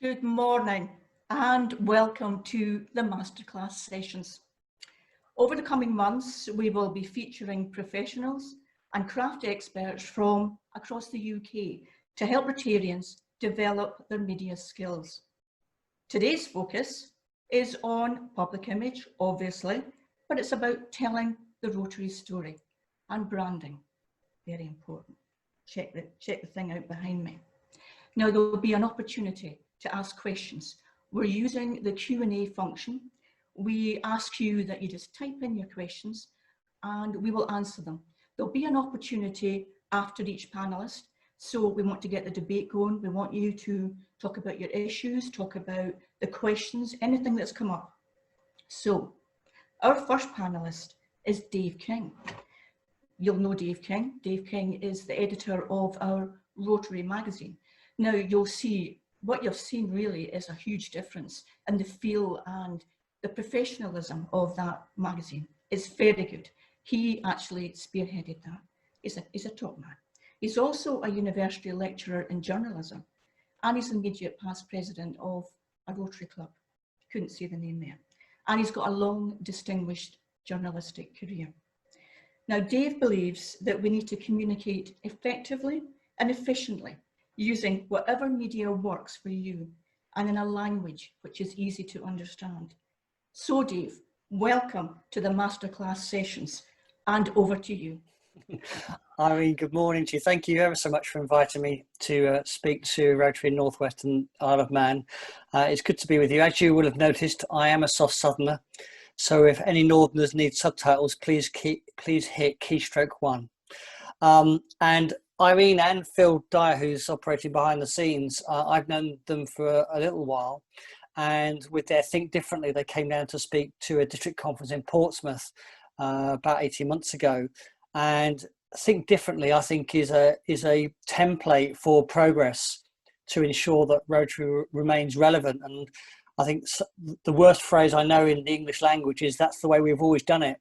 Good morning and welcome to the Masterclass sessions. Over the coming months, we will be featuring professionals and craft experts from across the UK to help Rotarians develop their media skills. Today's focus is on public image, obviously, but it's about telling the Rotary story and branding. Very important. Check the thing out behind me. Now, there will be an opportunity to ask questions. We're using the Q&A function. We ask you that you just type in your questions and we will answer them. There'll be an opportunity after each panelist. So we want to get the debate going. We want you to talk about your issues, talk about the questions, anything that's come up. So our first panelist is Dave King. You'll know Dave King. Dave King is the editor of our Rotary magazine. Now you'll see, what you've seen really is a huge difference in the feel and the professionalism of that magazine. It's very good. He actually spearheaded that. He's a top man. He's also a university lecturer in journalism, and he's the immediate past president of a Rotary club. Couldn't see the name there. And he's got a long, distinguished journalistic career. Now, Dave believes that we need to communicate effectively and efficiently using whatever media works for you and in a language which is easy to understand. So Dave, welcome to the Masterclass sessions and over to you. Irene, good morning to you. Thank you ever so much for inviting me to speak to Rotary in North West and Isle of Man. It's good to be with you. As you will have noticed, I am a soft southerner. So if any Northerners need subtitles, please hit keystroke 1. And Irene and Phil Dyer, who's operating behind the scenes, I've known them for a little while, and with their Think Differently, they came down to speak to a district conference in Portsmouth about 18 months ago. And Think Differently, I think, is a template for progress to ensure that Rotary remains relevant. And I think the worst phrase I know in the English language is that's the way we've always done it.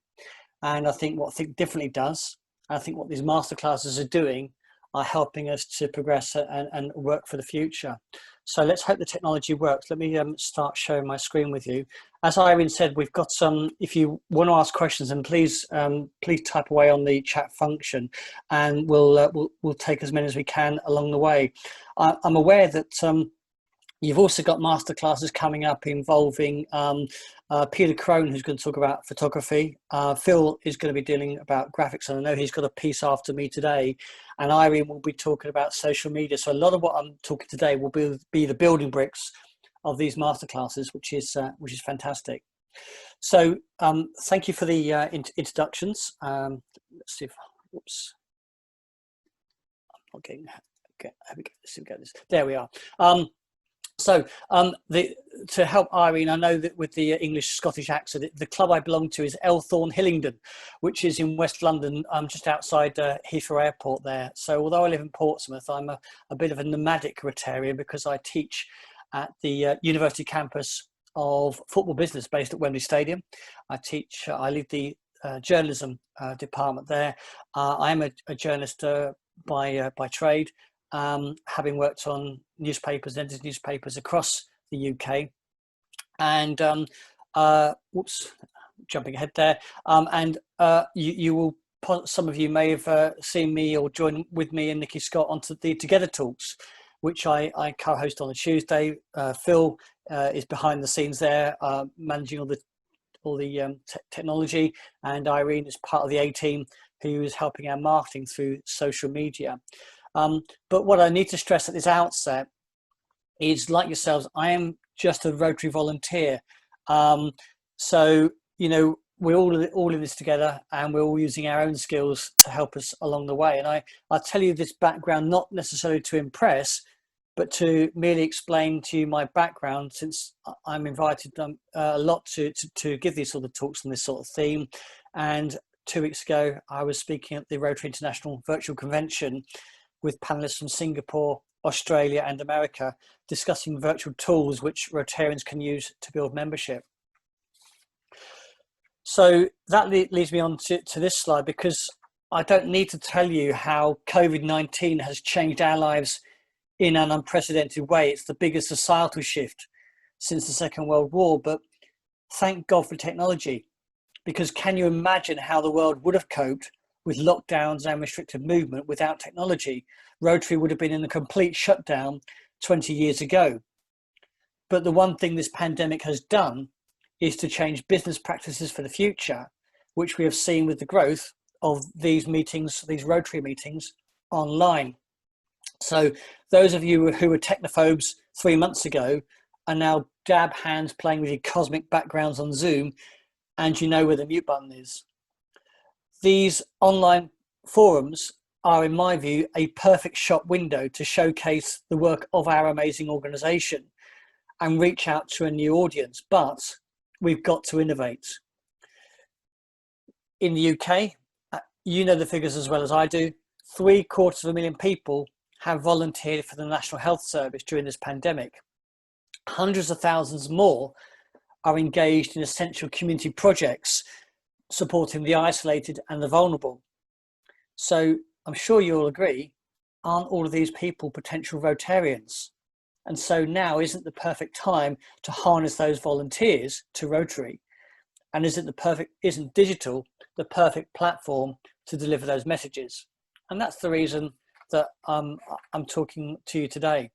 And I think what Think Differently does, I think what these masterclasses are doing, are helping us to progress and work for the future. So let's hope the technology works. Let me start sharing my screen with you. As Irene said, we've got some, if you want to ask questions, and please type away on the chat function, and we'll take as many as we can along the way. I'm aware that you've also got masterclasses coming up involving Peter Crone, who's going to talk about photography. Phil is going to be dealing about graphics, and I know he's got a piece after me today. And Irene will be talking about social media. So a lot of what I'm talking today will be the building bricks of these masterclasses, which is fantastic. So thank you for the introductions. Let's see if, whoops, I'm not getting. Okay, let's see if we get this. There we are. So to help Irene, I know that with the English-Scottish accent, the club I belong to is Elthorne Hillingdon, which is in West London, just outside Heathrow Airport there. So although I live in Portsmouth, I'm a bit of a nomadic Rotarian because I teach at the university campus of football business based at Wembley Stadium. I lead the journalism department there. I am a journalist by trade. Having worked on newspapers, edited newspapers across the UK, and whoops, jumping ahead there, you will, some of you may have seen me or joined with me and Nikki Scott onto the Together Talks, which I co-host on a Tuesday. Phil is behind the scenes there, managing all the technology, and Irene is part of the A team who is helping our marketing through social media. But what I need to stress at this outset is, like yourselves, I am just a Rotary volunteer. So, you know, we're all in this together, and we're all using our own skills to help us along the way. And I tell you this background not necessarily to impress, but to merely explain to you my background, since I'm invited a lot to give these sort of talks on this sort of theme. And 2 weeks ago, I was speaking at the Rotary International Virtual Convention with panelists from Singapore, Australia and America, discussing virtual tools which Rotarians can use to build membership. So that leads me on to this slide, because I don't need to tell you how COVID-19 has changed our lives in an unprecedented way. It's the biggest societal shift since the Second World War, but thank God for technology, because can you imagine how the world would have coped with lockdowns and restricted movement without technology? Rotary would have been in a complete shutdown 20 years ago. But the one thing this pandemic has done is to change business practices for the future, which we have seen with the growth of these meetings, these Rotary meetings online. So those of you who were technophobes 3 months ago are now dab hands playing with your cosmic backgrounds on Zoom, and you know where the mute button is. These online forums are, in my view, a perfect shop window to showcase the work of our amazing organisation and reach out to a new audience, but we've got to innovate. In the UK, you know the figures as well as I do, 750,000 people have volunteered for the National Health Service during this pandemic. Hundreds of thousands more are engaged in essential community projects supporting the isolated and the vulnerable. So I'm sure you'll agree, aren't all of these people potential Rotarians? And so now isn't the perfect time to harness those volunteers to Rotary? And isn't digital the perfect platform to deliver those messages? And that's the reason that I'm talking to you today.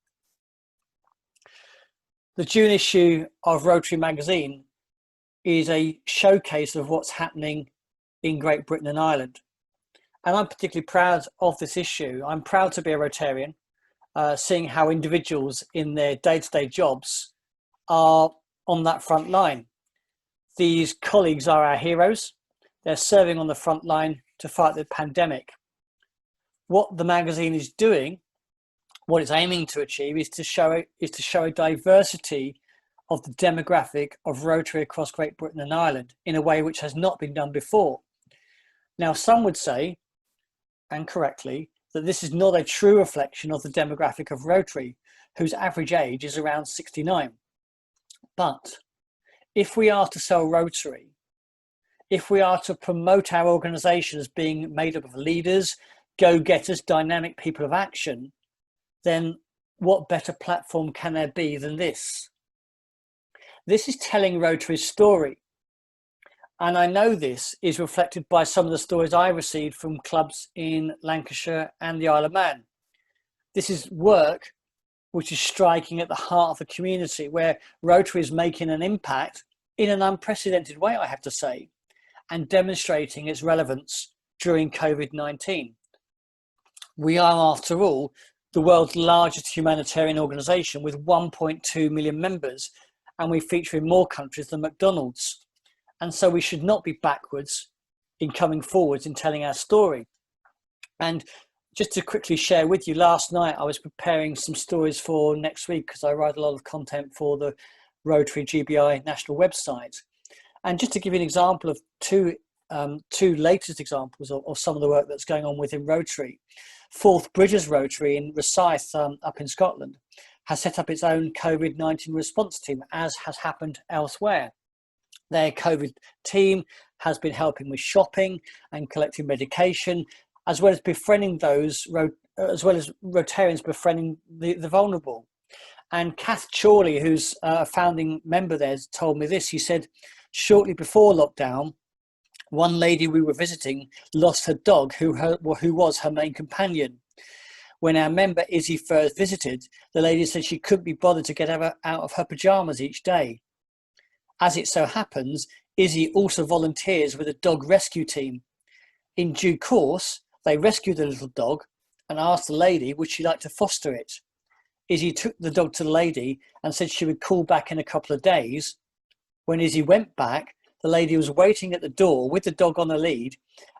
The June issue of Rotary magazine is a showcase of what's happening in Great Britain and Ireland. And I'm particularly proud of this issue. I'm proud to be a Rotarian, seeing how individuals in their day-to-day jobs are on that front line. These colleagues are our heroes. They're serving on the front line to fight the pandemic. What the magazine is doing, what it's aiming to achieve, is to show a diversity of the demographic of Rotary across Great Britain and Ireland in a way which has not been done before. Now, some would say, and correctly, that this is not a true reflection of the demographic of Rotary, whose average age is around 69. But if we are to sell Rotary, if we are to promote our organisation as being made up of leaders, go-getters, dynamic people of action, then what better platform can there be than this? This is telling Rotary's story. And I know this is reflected by some of the stories I received from clubs in Lancashire and the Isle of Man. This is work which is striking at the heart of the community, where Rotary is making an impact in an unprecedented way, I have to say, and demonstrating its relevance during COVID-19. We are, after all, the world's largest humanitarian organisation with 1.2 million members, and we feature in more countries than McDonald's. And so we should not be backwards in coming forwards in telling our story. And just to quickly share with you, last night I was preparing some stories for next week because I write a lot of content for the Rotary GBI national website. And just to give you an example of two latest examples of some of the work that's going on within Rotary. Forth Bridges Rotary in Rosyth up in Scotland has set up its own COVID-19 response team, as has happened elsewhere. Their COVID team has been helping with shopping and collecting medication, as well as befriending as well as Rotarians befriending the vulnerable. And Kath Chorley, who's a founding member there, told me this. He said, shortly before lockdown, one lady we were visiting lost her dog, who was her main companion. When our member Izzy first visited, the lady said she couldn't be bothered to get her out of her pajamas each day. As it so happens, Izzy also volunteers with a dog rescue team. In due course, they rescued the little dog and asked the lady would she like to foster it. Izzy took the dog to the lady and said she would call back in a couple of days. When Izzy went back, the lady was waiting at the door with the dog on a lead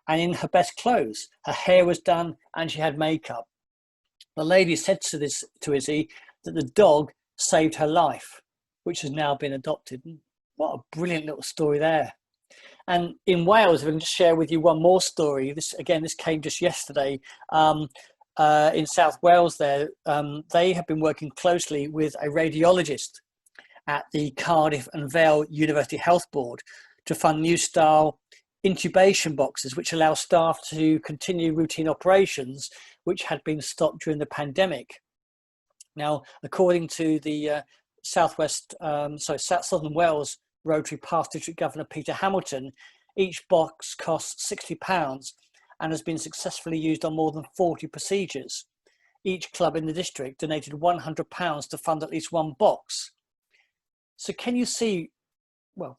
and in her best clothes. Her hair was done and she had makeup. The lady said to Izzy that the dog saved her life, which has now been adopted. What a brilliant little story there. And in Wales, if I can just share with you one more story. This came just yesterday. In South Wales there, they have been working closely with a radiologist at the Cardiff and Vale University Health Board to fund new style intubation boxes, which allow staff to continue routine operations which had been stopped during the pandemic. Now, according to the Southern Wales Rotary past District Governor Peter Hamilton, each box costs £60 and has been successfully used on more than 40 procedures. Each club in the district donated £100 to fund at least one box. So can you see, well,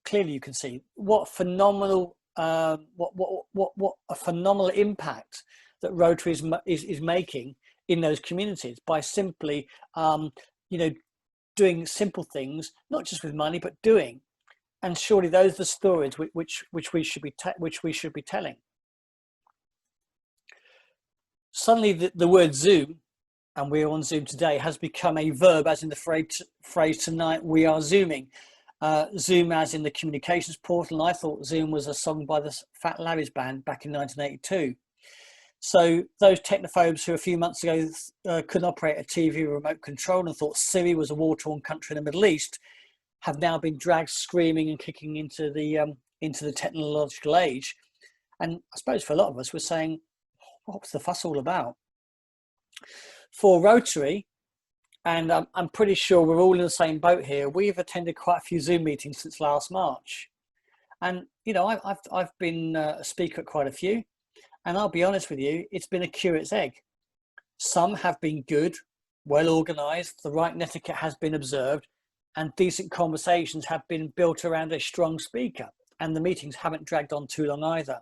clearly you can see what phenomenal, what a phenomenal impact that Rotary is making in those communities by simply, doing simple things, not just with money, but doing. And surely those are the stories which we should be telling. Suddenly, the word Zoom, and we're on Zoom today, has become a verb, as in the phrase tonight we are Zooming. Zoom as in the communications portal, and I thought Zoom was a song by the Fat Larry's band back in 1982. So those technophobes who a few months ago couldn't operate a TV remote control and thought Syria was a war-torn country in the Middle East have now been dragged screaming and kicking into the technological age. And I suppose for a lot of us, we're saying, what's the fuss all about? For Rotary, and I'm pretty sure we're all in the same boat here, we've attended quite a few Zoom meetings since last March. And, I've been a speaker at quite a few. And I'll be honest with you, it's been a curate's egg. Some have been good, well organised, the right netiquette has been observed, and decent conversations have been built around a strong speaker, and the meetings haven't dragged on too long either.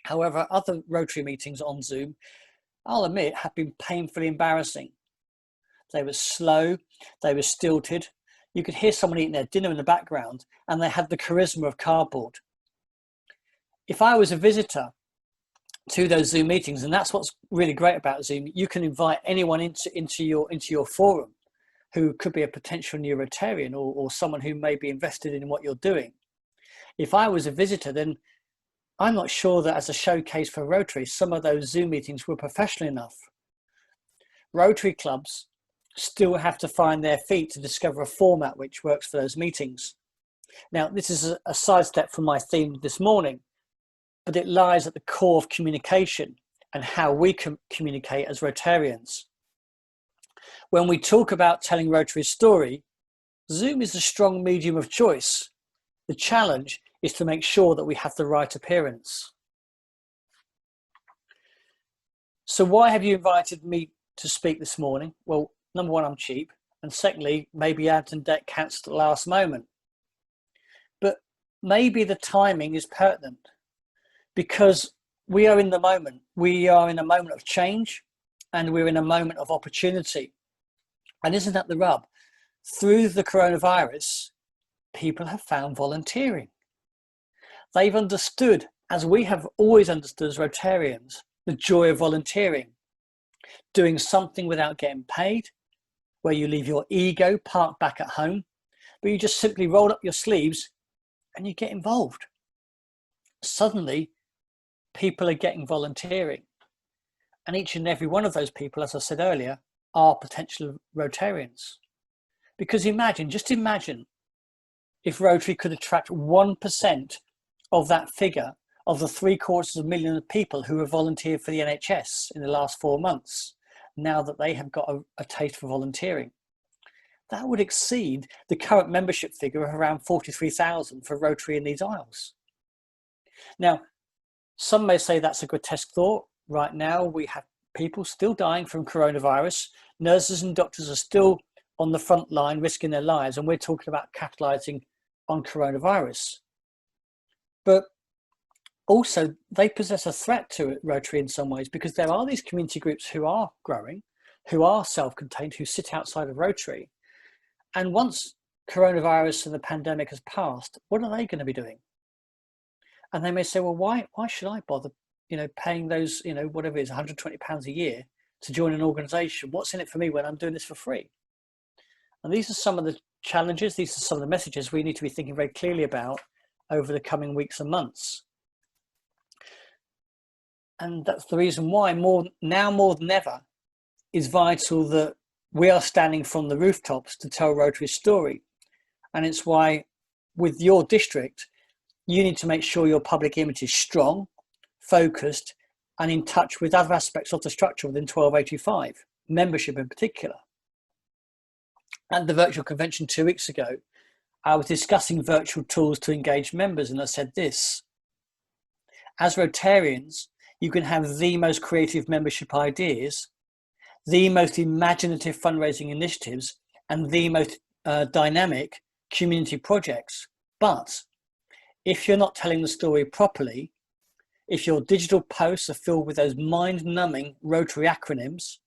However, other Rotary meetings on Zoom, I'll admit, have been painfully embarrassing. They were slow, they were stilted, you could hear someone eating their dinner in the background, and they had the charisma of cardboard. If I was a visitor to those Zoom meetings, and that's what's really great about Zoom, you can invite anyone into your forum who could be a potential new Rotarian or someone who may be invested in what you're doing. If I was a visitor, then I'm not sure that as a showcase for Rotary, some of those Zoom meetings were professional enough. Rotary clubs still have to find their feet to discover a format which works for those meetings. Now, this is a sidestep from my theme this morning, but it lies at the core of communication and how we communicate as Rotarians. When we talk about telling Rotary's story, Zoom is a strong medium of choice. The challenge is to make sure that we have the right appearance. So why have you invited me to speak this morning? Well, number one, I'm cheap. And secondly, maybe Anton Deck cancelled at the last moment. But maybe the timing is pertinent, because we are in the moment. We are in a moment of change, and we're in a moment of opportunity. And isn't that the rub? Through the coronavirus, people have found volunteering. They've understood, as we have always understood as Rotarians, the joy of volunteering. Doing something without getting paid, where you leave your ego parked back at home, but you just simply roll up your sleeves and you get involved. Suddenly, people are getting volunteering. And each and every one of those people, as I said earlier, are potential Rotarians. Because just imagine if Rotary could attract 1% of that figure of the 750,000 people who have volunteered for the NHS in the last 4 months, now that they have got a taste for volunteering. That would exceed the current membership figure of around 43,000 for Rotary in these Isles. Now, some may say that's a grotesque thought. Right now, we have people still dying from coronavirus. Nurses and doctors are still on the front line risking their lives, and we're talking about capitalizing on coronavirus. But also, they possess a threat to Rotary in some ways, because there are these community groups who are growing, who are self-contained, who sit outside of Rotary. And once coronavirus and the pandemic has passed, what are they going to be doing? And they may say, well, why should I bother, paying those, whatever it is, £120 a year to join an organisation? What's in it for me when I'm doing this for free? And these are some of the challenges. These are some of the messages we need to be thinking very clearly about over the coming weeks and months. And that's the reason why more than ever is vital that we are standing from the rooftops to tell Rotary's story. And it's why with your district, you need to make sure your public image is strong, focused, and in touch with other aspects of the structure within 1285. membership in particular. At the virtual convention 2 weeks ago, I was discussing virtual tools to engage members, and I said this: as Rotarians, you can have the most creative membership ideas, the most imaginative fundraising initiatives, and the most dynamic community projects. But if you're not telling the story properly, if your digital posts are filled with those mind-numbing Rotary acronyms,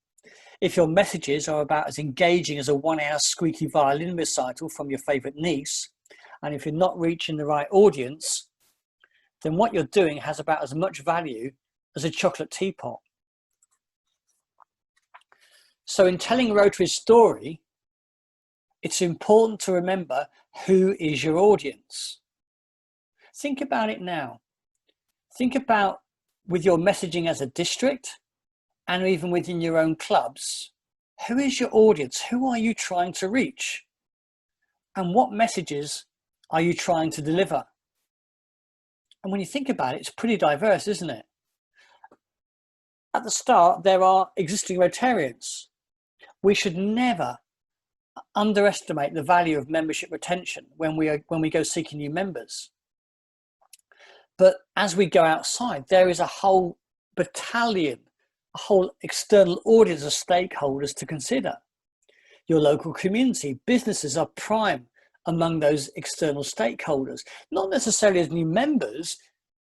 if your messages are about as engaging as a 1-hour squeaky violin recital from your favourite niece, and if you're not reaching the right audience, then what you're doing has about as much value as a chocolate teapot. So in telling Rotary's story, it's important to remember who is your audience. Think about it now. Think about with your messaging as a district and even within your own clubs, who is your audience? Who are you trying to reach? And what messages are you trying to deliver? And when you think about it, it's pretty diverse, isn't it? At the start, there are existing Rotarians. We should never underestimate the value of membership retention when we go seeking new members. But as we go outside, there is a whole battalion, a whole external audience of stakeholders to consider. Your local community, businesses are prime among those external stakeholders, not necessarily as new members,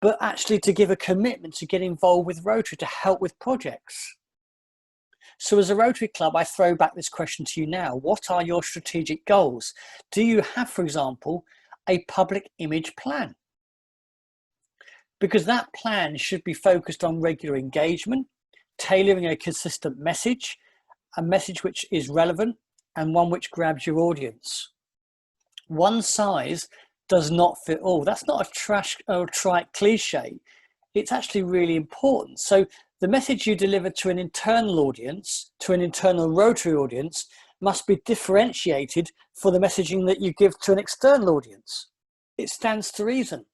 but actually to give a commitment to get involved with Rotary to help with projects. So as a Rotary Club, I throw back this question to you now. What are your strategic goals? Do you have, for example, a public image plan? Because that plan should be focused on regular engagement, tailoring a consistent message, a message which is relevant and one which grabs your audience. One size does not fit all. That's not a trite cliche. It's actually really important. So the message you deliver to an internal audience, to an internal Rotary audience, must be differentiated for the messaging that you give to an external audience. It stands to reason.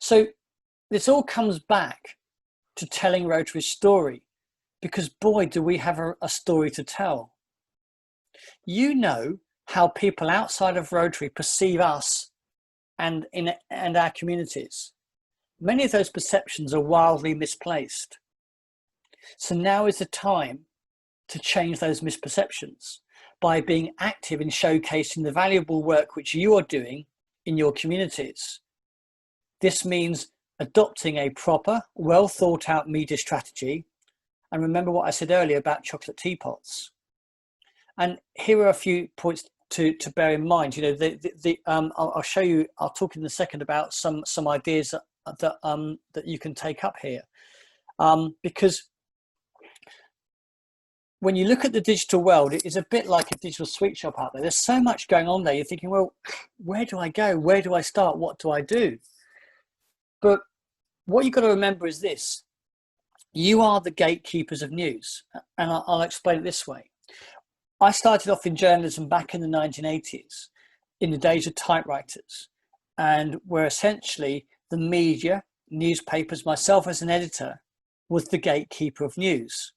So this all comes back to telling Rotary's story, because boy, do we have a story to tell. You know how people outside of Rotary perceive us and our communities. Many of those perceptions are wildly misplaced. So now is the time to change those misperceptions by being active in showcasing the valuable work which you are doing in your communities. This means adopting a proper, well thought out media strategy. And remember what I said earlier about chocolate teapots. And here are a few points to bear in mind. You know, I'll show you, I'll talk in a second about some ideas that you can take up here. Because when you look at the digital world, it is a bit like a digital sweet shop out there. There's so much going on there. You're thinking, well, where do I go? Where do I start? What do I do? But what you've got to remember is this: you are the gatekeepers of news. And I'll explain it this way. I started off in journalism back in the 1980s, in the days of typewriters, and where essentially the media, newspapers, myself as an editor, was the gatekeeper of news.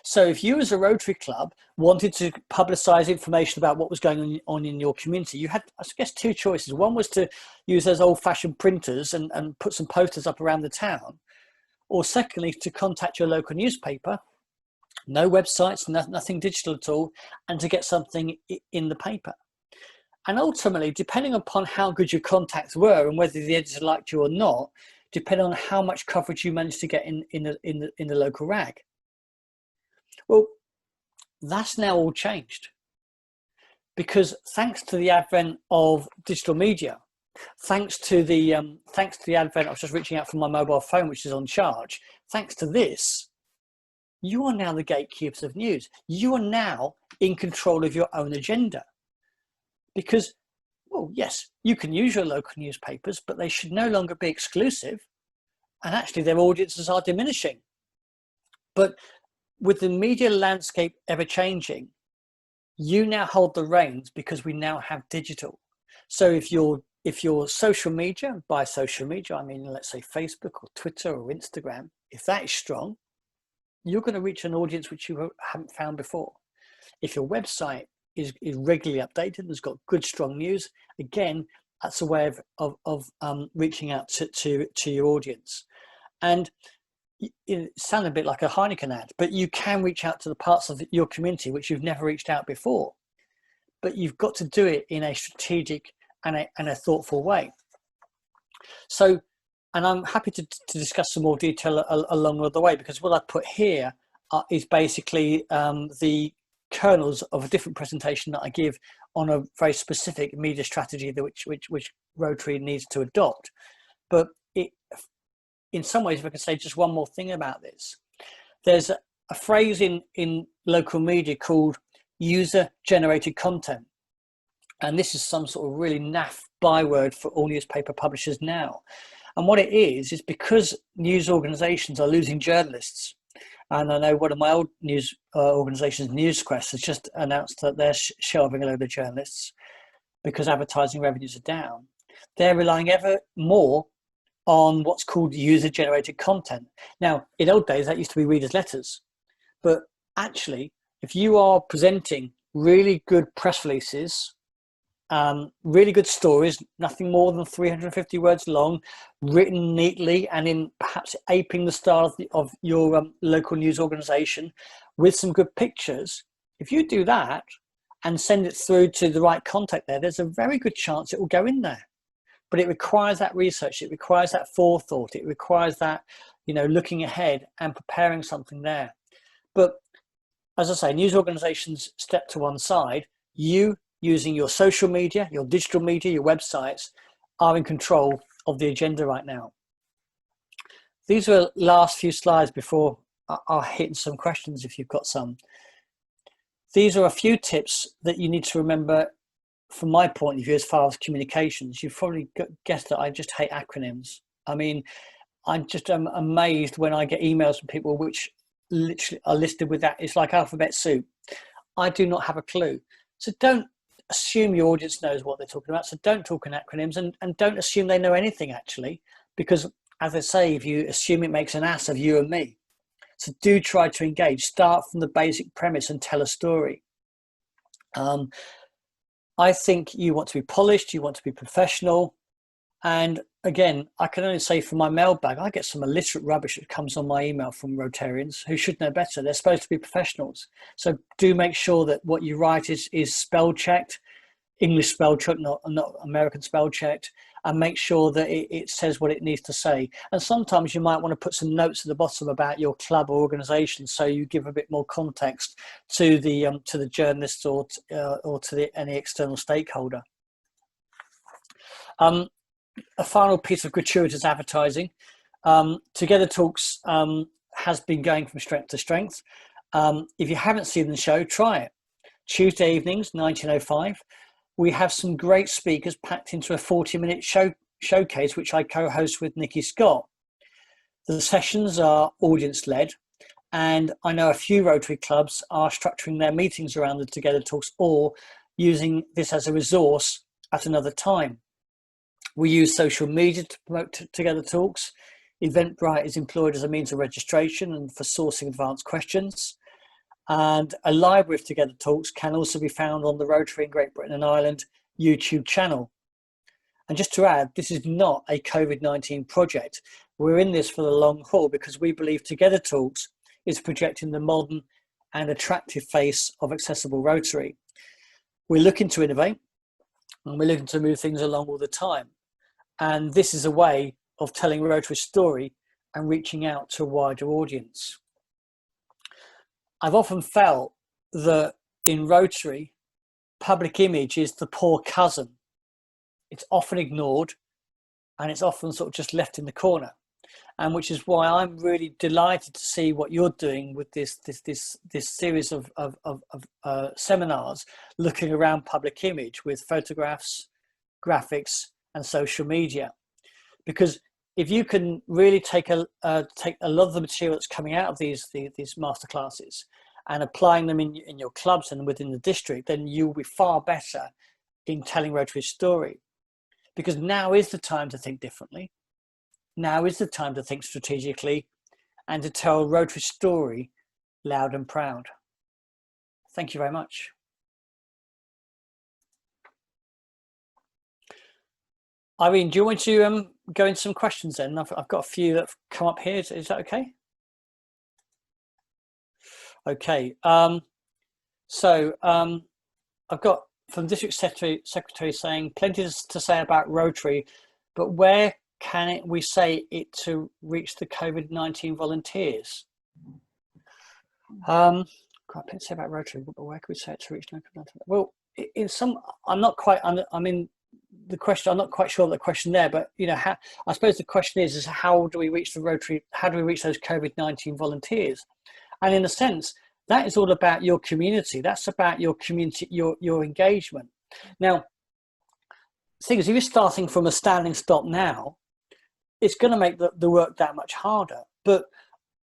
So if you as a Rotary Club wanted to publicise information about what was going on in your community, you had, I guess, two choices. One was to use those old-fashioned printers and put some posters up around the town, or secondly, to contact your local newspaper, no websites, nothing digital at all, and to get something in the paper. And ultimately, depending upon how good your contacts were and whether the editor liked you or not, depending on how much coverage you managed to get in the local rag. Well, that's now all changed, because thanks to the advent of digital media, thanks to the advent, I was just reaching out from my mobile phone, which is on charge. Thanks to this, you are now the gatekeepers of news. You are now in control of your own agenda, because, well, yes, you can use your local newspapers, but they should no longer be exclusive, and actually their audiences are diminishing. But with the media landscape ever changing, you now hold the reins, because we now have digital. So if your social media, by social media I mean, let's say Facebook or Twitter or Instagram, if that is strong, you're going to reach an audience which you haven't found before. If your website is regularly updated and has got good, strong news, again, that's a way of reaching out to your audience. And it sounds a bit like a Heineken ad, but you can reach out to the parts of your community which you've never reached out before. But you've got to do it in a strategic and a thoughtful way. So, and I'm happy to discuss some more detail along the way, because what I put here is basically the kernels of a different presentation that I give on a very specific media strategy which Rotary needs to adopt. But in some ways, if I can say just one more thing about this, there's a phrase in local media called user-generated content. And this is some sort of really naff byword for all newspaper publishers now. And what it is because news organizations are losing journalists. And I know one of my old news organizations, Newsquest, has just announced that they're shelving a load of journalists because advertising revenues are down. They're relying ever more on what's called user-generated content. Now, in old days, that used to be readers' letters. But actually, if you are presenting really good press releases, really good stories, nothing more than 350 words long, written neatly and in perhaps aping the style of your local news organization with some good pictures, if you do that and send it through to the right contact there's a very good chance it will go in there. But it requires that research, it requires that forethought, it requires that, looking ahead and preparing something there. But as I say, news organizations step to one side. You, using your social media, your digital media, your websites, are in control of the agenda right now. These are the last few slides before I'll hit some questions if you've got some. These are a few tips that you need to remember from my point of view as far as communications. You've probably guessed that I just hate acronyms. I mean, I'm just amazed when I get emails from people which literally are listed with that. It's like alphabet soup. I do not have a clue. So don't assume your audience knows what they're talking about. So don't talk in acronyms, and don't assume they know anything actually, because as I say, if you assume, it makes an ass of you and me. So do try to engage. Start from the basic premise and tell a story. I think you want to be polished, you want to be professional. And again, I can only say for my mailbag, I get some illiterate rubbish that comes on my email from Rotarians who should know better. They're supposed to be professionals. So do make sure that what you write is spell checked, English spell checked, not American spell checked, and make sure that it says what it needs to say. And sometimes you might want to put some notes at the bottom about your club or organization, so you give a bit more context to the journalist or to any external stakeholder. A final piece of gratuitous advertising. Together Talks has been going from strength to strength. If you haven't seen the show, try it. Tuesday evenings, 19:05. We have some great speakers packed into a 40-minute showcase, which I co-host with Nikki Scott. The sessions are audience-led, and I know a few Rotary clubs are structuring their meetings around the Together Talks or using this as a resource at another time. We use social media to promote Together Talks. Eventbrite is employed as a means of registration and for sourcing advanced questions. And a library of Together Talks can also be found on the Rotary in Great Britain and Ireland YouTube channel. And just to add, this is not a COVID-19 project. We're in this for the long haul because we believe Together Talks is projecting the modern and attractive face of accessible Rotary. We're looking to innovate and we're looking to move things along all the time. And this is a way of telling Rotary's story and reaching out to a wider audience. I've often felt that in Rotary, public image is the poor cousin. It's often ignored and it's often sort of just left in the corner. And which is why I'm really delighted to see what you're doing with this series of seminars looking around public image with photographs, graphics, and social media. Because if you can really take a lot of the material that's coming out of these masterclasses and applying them in your clubs and within the district, then you'll be far better in telling Rotary's story. Because now is the time to think differently. Now is the time to think strategically and to tell Rotary's story loud and proud. Thank you very much. Irene, do you want to go into some questions then? I've got a few that have come up here. Is that okay? Okay. I've got from District Secretary saying plenty to say about Rotary, but where can we say it to reach the COVID-19 volunteers? Quite plenty to say about Rotary, but where can we say it to reach COVID-19? Well, in some, I'm not quite sure of the question there, but you know, I suppose the question is how do we reach the Rotary? How do we reach those COVID-19 volunteers? And in a sense, that is all about your community. That's about your community, your engagement. Now, the thing is, if you're starting from a standing stop now, it's going to make the work that much harder. But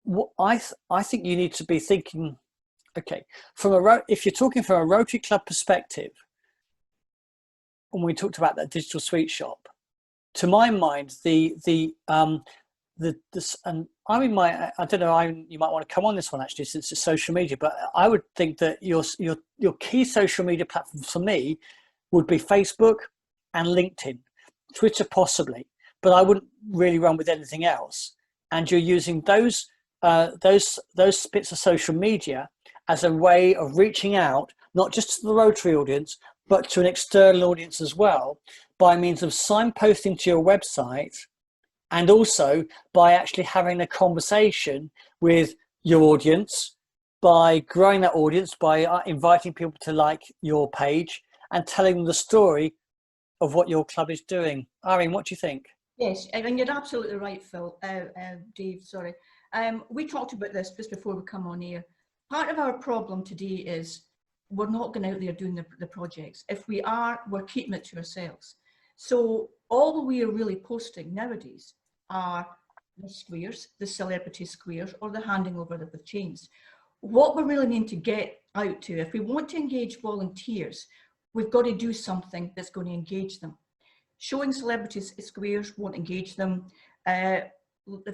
what I think you need to be thinking, okay, if you're talking from a Rotary Club perspective, when we talked about that digital sweet shop, to my mind, and Irene I don't know, Irene, you might want to come on this one actually, since it's social media, but I would think that your key social media platform for me would be Facebook and LinkedIn, Twitter possibly, but I wouldn't really run with anything else. And you're using those bits of social media as a way of reaching out, not just to the Rotary audience, but to an external audience as well, by means of signposting to your website, and also by actually having a conversation with your audience, by growing that audience, by inviting people to like your page and telling them the story of what your club is doing. Irene, what do you think? Yes, I mean, you're absolutely right, Phil. Dave, sorry. We talked about this just before we come on air. Part of our problem today is we're not going out there doing the projects. If we are, we're keeping it to ourselves. So all we are really posting nowadays are the squares, the celebrity squares, or the handing over of the chains. What we really need to get out to, if we want to engage volunteers, we've got to do something that's going to engage them. Showing celebrity squares won't engage them. The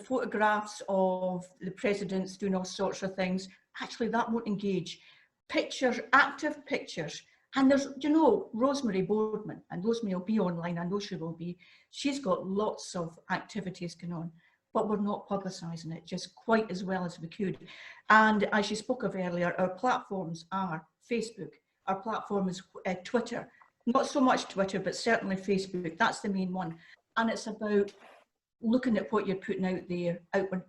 photographs of the presidents doing all sorts of things, actually that won't engage. Pictures, active pictures. And there's, you know, Rosemary Boardman, and Rosemary will be online, I know she will be. She's got lots of activities going on, but we're not publicising it just quite as well as we could. And as you spoke of earlier, our platforms are Facebook, our platform is Twitter. Not so much Twitter, but certainly Facebook, that's the main one. And it's about looking at what you're putting out there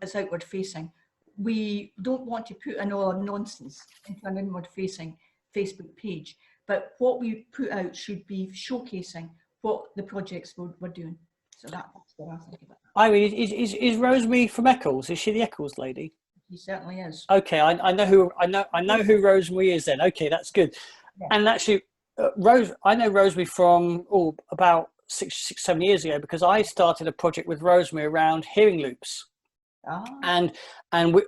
as outward facing. We don't want to put in all our nonsense into an inward facing Facebook page, but what we put out should be showcasing what the projects we're doing. So that's what I think about that. Irene, is Rosemary from Eccles? Is she the Eccles lady? She certainly is. Okay, I know who Rosemary is then. Okay, that's good. Yeah. And actually, I know Rosemary from about 6-7 years ago, because I started a project with Rosemary around hearing loops. And I know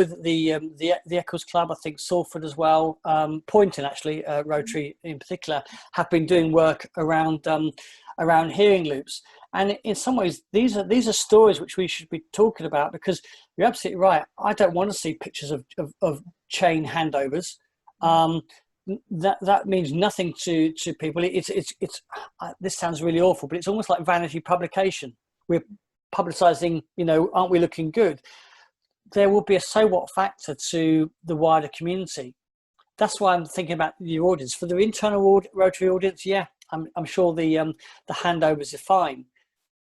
that the Eccles Club, I think Salford as well, Poynton actually, Rotary in particular, have been doing work around hearing loops. And in some ways, these are stories which we should be talking about, because you're absolutely right. I don't want to see pictures of chain handovers. That means nothing to people. It's this sounds really awful, but it's almost like vanity publication. We're publicizing, aren't we looking good? There will be a so what factor to the wider community. That's why I'm thinking about your audience. For the internal Rotary audience, yeah, I'm sure the handovers are fine,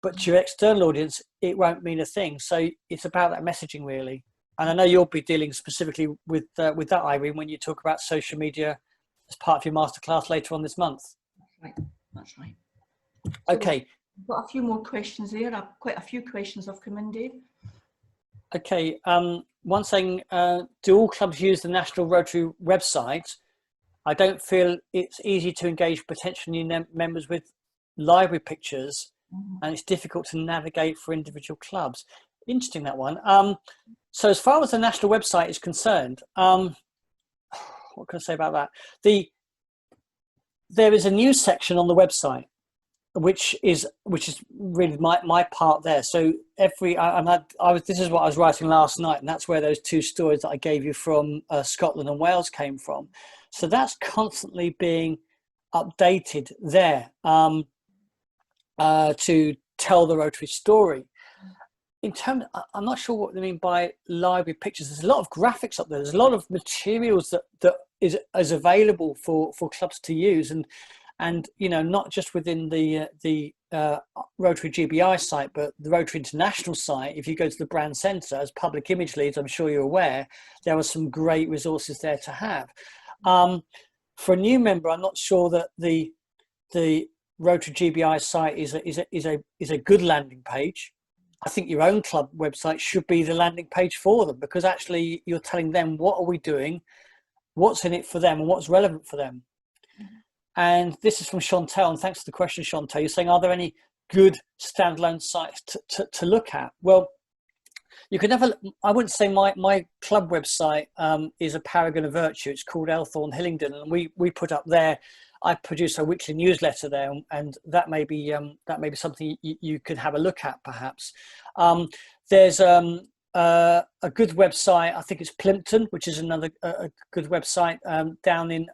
but to your external audience, it won't mean a thing. So it's about that messaging really. And I know you'll be dealing specifically with that, Irene, when you talk about social media as part of your masterclass later on this month. That's right. Okay. I've got a few more questions there. Quite a few questions have come in, Dave. Okay. One saying, do all clubs use the National Rotary website? I don't feel it's easy to engage potential new members with library pictures, and it's difficult to navigate for individual clubs. Interesting, that one. So as far as the national website is concerned, what can I say about that? There is a news section on the website, which is really my part there. So this is what I was writing last night, and that's where those two stories that I gave you from Scotland and Wales came from. So that's constantly being updated there to tell the Rotary story. In terms, I'm not sure what they mean by library pictures. There's a lot of graphics up there. There's a lot of materials that is available for clubs to use, and you know, not just within the Rotary GBI site, but the Rotary International site. If you go to the Brand Centre as public image leads, I'm sure you're aware, there are some great resources there to have. For a new member, I'm not sure that the Rotary GBI site is a good landing page. I think your own club website should be the landing page for them, because actually you're telling them what are we doing, what's in it for them, and what's relevant for them. And this is from Chantal, and thanks for the question, Chantal. You're saying, are there any good standalone sites to look at? Well, you can never, I wouldn't say my club website is a paragon of virtue. It's called Elthorne Hillingdon, and we put up there, I produce a weekly newsletter there, and that may be something you could have a look at, perhaps. There's a good website, I think it's Plimpton, which is another a good website down in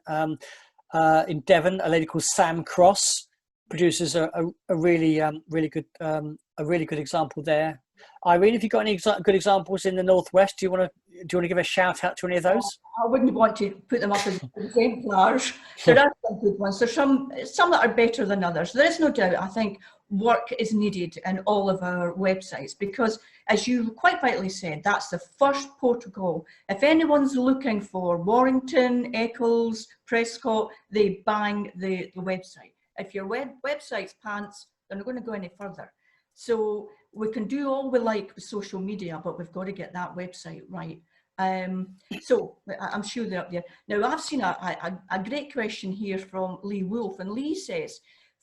Devon. A lady called Sam Cross produces a really good example there. Irene, have you got any good examples in the Northwest? Do you want to give a shout out to any of those? I wouldn't want to put them up as exemplars. There are some good ones. There's some that are better than others. There is no doubt, I think, work is needed in all of our websites, because, as you quite rightly said, that's the first port of call. If anyone's looking for Warrington, Eccles, Prescott, they bang the website. If your website's pants, they're not going to go any further. So we can do all we like with social media, but we've got to get that website right. So I'm sure they're up there. Now, I've seen a great question here from Lee Wolf, and Lee says,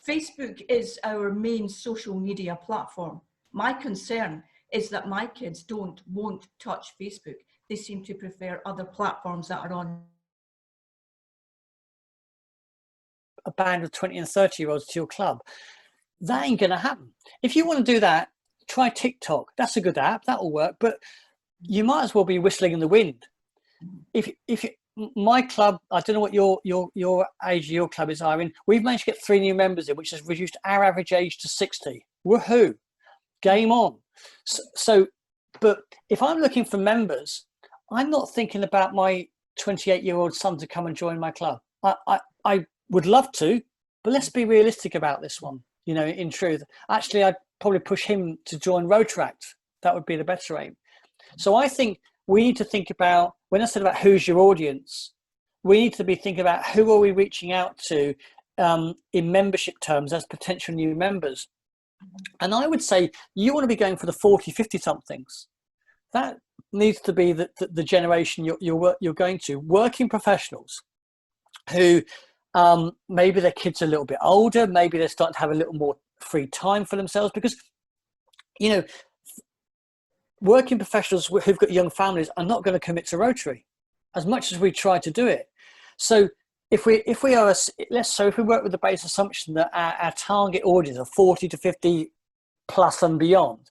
Facebook is our main social media platform. My concern is that my kids won't touch Facebook. They seem to prefer other platforms that are on. A band of 20 and 30-year-olds to your club. That ain't going to happen. If you want to do that, try TikTok. That's a good app. That will work. But you might as well be whistling in the wind. If my club, I don't know what your age of your club is, Irene. We've managed to get 3 new members in, which has reduced our average age to 60. Woohoo! Game on. So, but if I'm looking for members, I'm not thinking about my 28-year-old son to come and join my club. I would love to, but let's be realistic about this one. You know, in truth, actually, I'd probably push him to join Rotaract. That would be the better aim. So I think we need to think about, when I said about who's your audience, we need to be thinking about who are we reaching out to in membership terms as potential new members. And I would say you want to be going for the 40, 50 somethings. That needs to be the generation you're going to. Working professionals who maybe their kids are a little bit older, maybe they're starting to have a little more free time for themselves, because, you know, working professionals who've got young families are not going to commit to Rotary as much as we try to do it. So if we work with the base assumption that our target audience are 40 to 50 plus and beyond,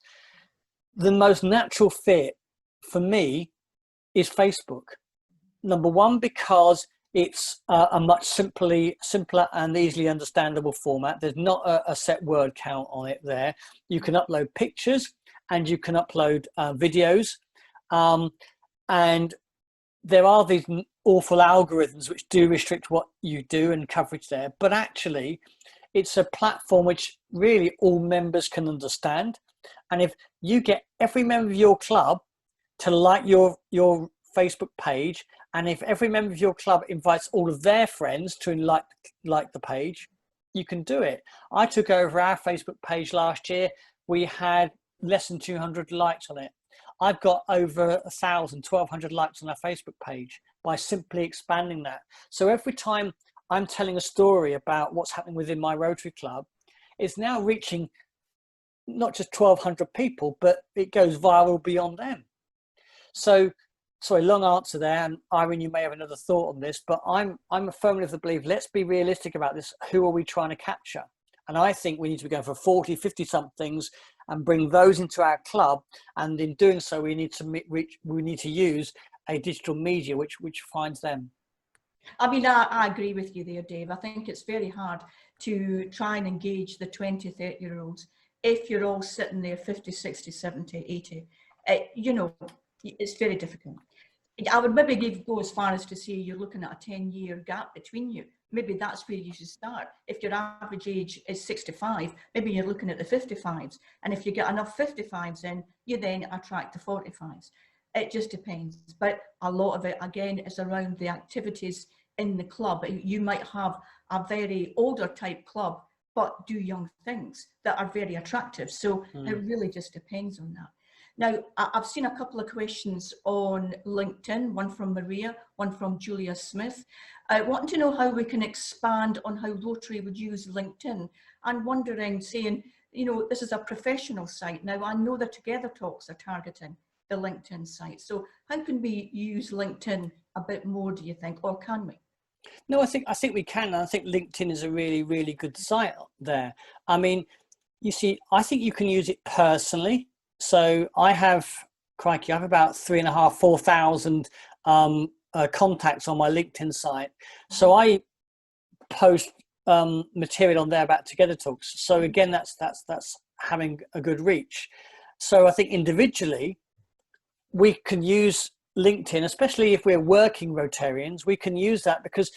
the most natural fit for me is Facebook. Number one, because it's a much simpler and easily understandable format. There's not a set word count on it there. You can upload pictures and you can upload videos. And there are these awful algorithms which do restrict what you do and coverage there. But actually, it's a platform which really all members can understand. And if you get every member of your club to like your Facebook page, and if every member of your club invites all of their friends to like the page, you can do it. I took over our Facebook page last year. We had less than 200 likes on it. I've got over 1,000, 1,200 likes on our Facebook page by simply expanding that. So every time I'm telling a story about what's happening within my Rotary Club, it's now reaching not just 1,200 people, but it goes viral beyond them. So, sorry, long answer there. And Irene, you may have another thought on this, but I'm firmly of the belief, let's be realistic about this. Who are we trying to capture? And I think we need to be going for 40, 50 somethings and bring those into our club. And in doing so, we need to use a digital media which finds them. I mean, I agree with you there, Dave. I think it's very hard to try and engage the 20, 30-year-olds if you're all sitting there 50, 60, 70, 80. You know, it's very difficult. I would maybe go as far as to say you're looking at a 10-year gap between you. Maybe that's where you should start. If your average age is 65, maybe you're looking at the 55s. And if you get enough 55s in, you then attract the 45s. It just depends. But a lot of it, again, is around the activities in the club. You might have a very older type club, but do young things that are very attractive. So it really just depends on that. Now, I've seen a couple of questions on LinkedIn, one from Maria, one from Julia Smith. Wanting to know how we can expand on how Rotary would use LinkedIn, and wondering, saying, you know, this is a professional site. Now, I know the Together Talks are targeting the LinkedIn site. So how can we use LinkedIn a bit more, do you think, or can we? No, I think we can. I think LinkedIn is a really, really good site there. I mean, you see, I think you can use it personally. So I have about 3,500, 4,000 contacts on my LinkedIn site. So I post material on there about Together Talks. So again, that's having a good reach. So I think individually we can use LinkedIn, especially if we're working Rotarians. We can use that because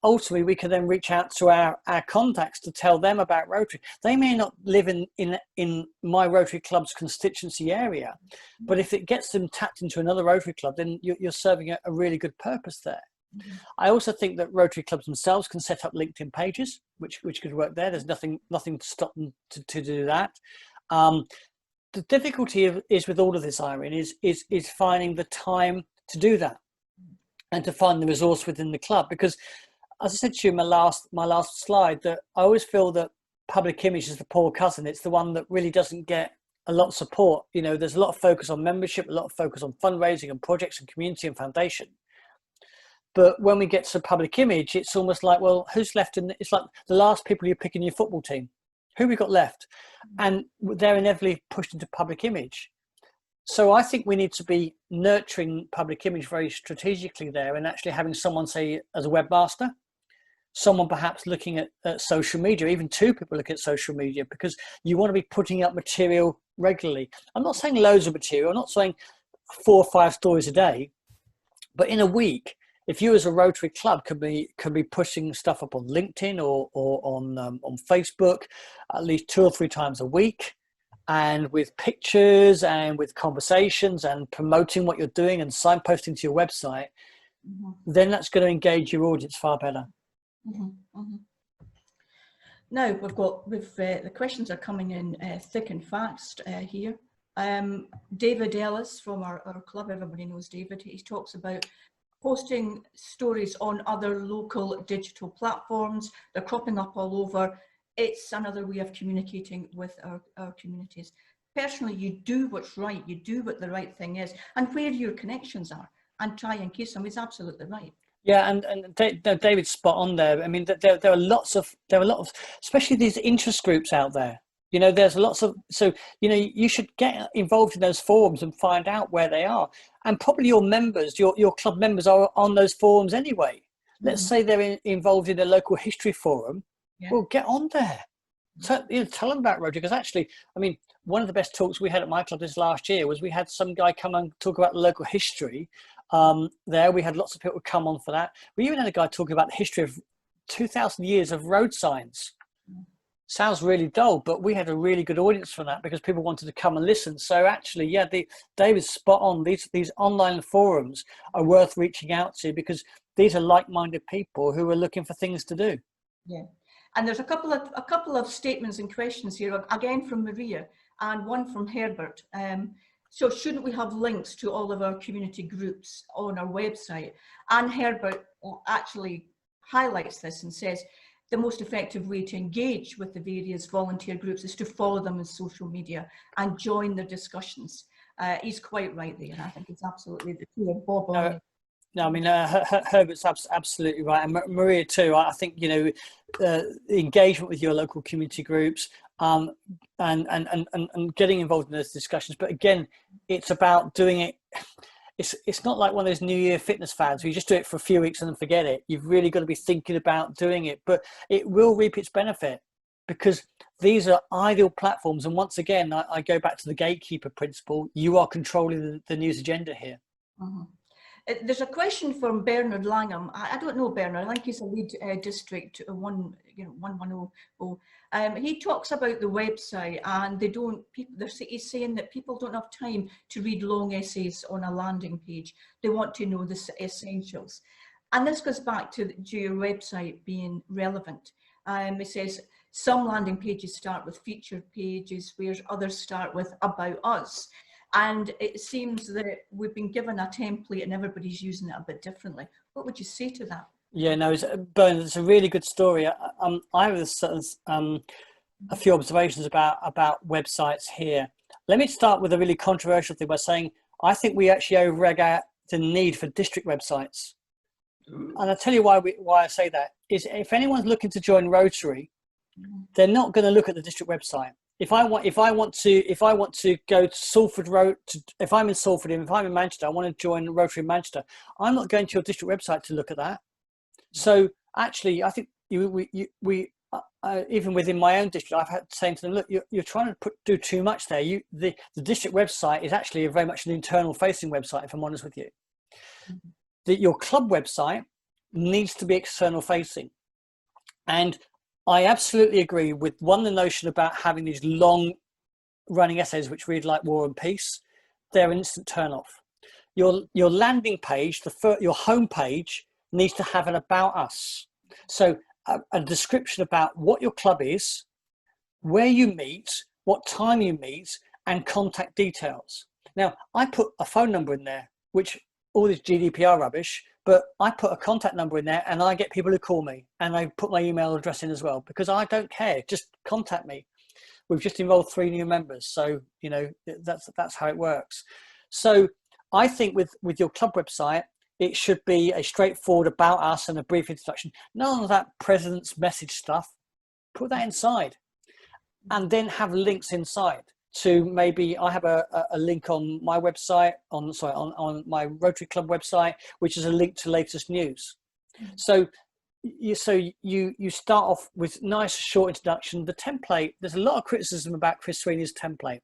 ultimately we can then reach out to our contacts to tell them about Rotary. They may not live in my Rotary Club's constituency area, but if it gets them tapped into another Rotary Club, then you're serving a really good purpose there. I also think that Rotary clubs themselves can set up LinkedIn pages, which could work there. There's nothing to stop them to do that. The difficulty is with all of this, Irene, is finding the time to do that and to find the resource within the club. Because, as I said to you in my last slide, that I always feel that public image is the poor cousin. It's the one that really doesn't get a lot of support. You know, there's a lot of focus on membership, a lot of focus on fundraising and projects and community and foundation. But when we get to public image, it's almost like, well, who's left? It's like the last people you pick in your football team. Who we got left? And they're inevitably pushed into public image. So I think we need to be nurturing public image very strategically there, and actually having someone, say, as a webmaster, someone perhaps looking at social media, even two people look at social media, because you want to be putting up material regularly. I'm not saying loads of material. I'm not saying 4 or 5 stories a day, but in a week, if you as a Rotary Club could be pushing stuff up on LinkedIn or on Facebook at least 2 or 3 times a week, and with pictures and with conversations and promoting what you're doing and signposting to your website, then that's going to engage your audience far better. Now the questions are coming in thick and fast here. David Ellis from our club, everybody knows David. He talks about posting stories on other local digital platforms. They're cropping up all over. It's another way of communicating with our communities. Personally, you do what's right, you do what the right thing is, and where your connections are, and try and keep them is absolutely right. Yeah, and David's spot on there. I mean, there are a lot of, especially these interest groups out there. You know, there's lots of, so, you know, you should get involved in those forums and find out where they are. And probably your members, your club members are on those forums anyway. Let's say they're involved in a local history forum. Well, get on there. Tell them about Rotary, because actually, I mean, one of the best talks we had at my club this last year was we had some guy come and talk about local history. There, we had lots of people come on for that. We even had a guy talking about the history of 2,000 years of road signs. Sounds really dull, but we had a really good audience for that because people wanted to come and listen. So actually, yeah, David's spot on. These online forums are worth reaching out to, because these are like-minded people who are looking for things to do. Yeah, and there's a couple of statements and questions here, again from Maria and one from Herbert. So shouldn't we have links to all of our community groups on our website? And Herbert actually highlights this and says, the most effective way to engage with the various volunteer groups is to follow them on social media and join their discussions. He's quite right there. I think it's absolutely the clear Bob on it. No, I mean, Herbert's absolutely right, and Maria too. I think, you know, engagement with your local community groups, and getting involved in those discussions. But again, it's about doing it. It's not like one of those New Year fitness fads where you just do it for a few weeks and then forget it. You've really got to be thinking about doing it, but it will reap its benefit, because these are ideal platforms. And once again, I go back to the gatekeeper principle. You are controlling the news agenda here. Mm-hmm. There's a question from Bernard Langham. I don't know Bernard. I think he's a lead district 1100. He talks about the website, and he's saying that people don't have time to read long essays on a landing page. They want to know the essentials, and this goes back to your website being relevant. It says some landing pages start with featured pages, whereas others start with about us. And it seems that we've been given a template and everybody's using it a bit differently. What would you say to that? Yeah, no, Bernard, it's a really good story. I have a few observations about websites here. Let me start with a really controversial thing by saying I think we actually overrate the need for district websites. And I'll tell you why I say that is, if anyone's looking to join Rotary, they're not going to look at the district website. If I want to go to Salford Road, if I'm in Salford, if I'm in Manchester, I want to join Rotary in Manchester, I'm not going to your district website to look at that. So actually, I think we even within my own district, I've had to say to them, look, you're trying to do too much there. The district website is actually very much an internal facing website, if I'm honest with you. Your club website needs to be external facing. And I absolutely agree with the notion about having these long running essays which read like War and Peace. They're an instant turn off. Your landing page, your home page, needs to have an about us. So a description about what your club is, where you meet, what time you meet, and contact details. Now, I put a phone number in there, which all this GDPR rubbish, but I put a contact number in there and I get people who call me, and I put my email address in as well, because I don't care. Just contact me. We've just involved 3 new members. So, you know, that's how it works. So I think with your club website, it should be a straightforward about us and a brief introduction. None of that president's message stuff. Put that inside, and then have links inside to, maybe I have a link on my website, on my Rotary Club website, which is a link to latest news. So you start off with nice short introduction. The template, there's a lot of criticism about Chris Sweeney's template,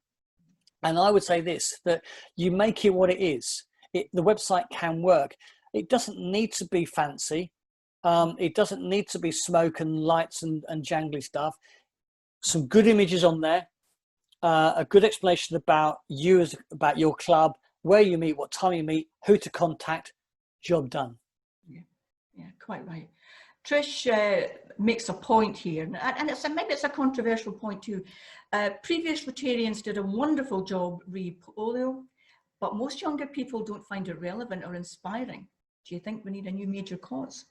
and I would say this, that you make it what it is. The website can work. It doesn't need to be fancy. It doesn't need to be smoke and lights and jangly stuff. Some good images on there. A good explanation about you, about your club, where you meet, what time you meet, who to contact. Job done. Yeah, quite right. Trish makes a point here, and maybe it's a controversial point too. Previous Rotarians did a wonderful job re-polio, but most younger people don't find it relevant or inspiring. Do you think we need a new major cause?